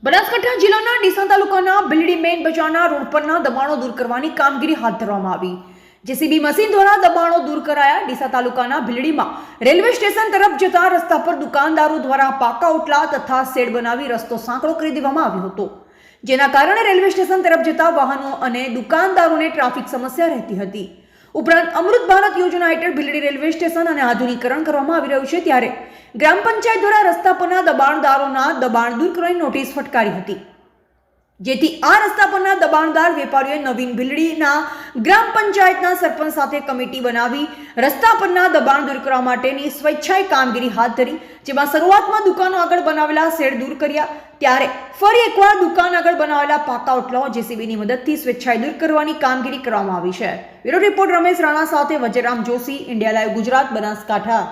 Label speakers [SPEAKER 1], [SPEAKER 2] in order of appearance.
[SPEAKER 1] બનાસકાંઠા જિલ્લાના ડીસા તાલુકાના ભીલડી મેઇન બજારના રોડ પરના દબાણો દૂર કરવાની કામગીરી હાથ ધરવામાં આવી। જેસીબી મશીન દ્વારા દબાણો દૂર કરાયા। ડીસા તાલુકાના ભીલડીમાં રેલવે સ્ટેશન તરફ જતા રસ્તા પર દુકાનદારો દ્વારા પાકા ઓટલા તથા શેડ બનાવી રસ્તો સાંકડો કરી દેવામાં આવ્યો હતો, જેના કારણે રેલવે સ્ટેશન તરફ જતા વાહનો અને દુકાનદારોને ટ્રાફિક સમસ્યા રહેતી હતી। ઉપરાંત અમૃત ભારત યોજના હેઠળ ભીલડી રેલવે સ્ટેશન અને આધુનિકરણ કરવામાં આવી રહ્યું છે, ત્યારે ગ્રામ પંચાયત દ્વારા રસ્તા પરના દબાણદારોના દબાણ દૂર કરવાની નોટિસ ફટકારી હતી, જેથી આ રસ્તા પરના દબાણદાર વેપારીઓએ નવીન ભીલડીના ગ્રામ પંચાયતના સરપંચ સાથે કમિટી બનાવી રસ્તા પરના દબાણ દૂર કરવા માટેની સ્વેચ્છાએ કામગીરી હાથ ધરી, જેમાં શરૂઆતમાં દુકાનો આગળ બનાવેલા શેડ દૂર કર્યા, ત્યારે ફરી એકવાર દુકાન આગળ બનાવેલા પાકા ઓટલાઓ જેસીબીની મદદથી સ્વેચ્છાએ દૂર કરવાની કામગીરી કરવામાં આવી છે। બ્યુરો રિપોર્ટ રમેશ રાણા સાથે વજેરામ જોશી, ઇન્ડિયા લાઈવ ગુજરાત, બનાસકાંઠા।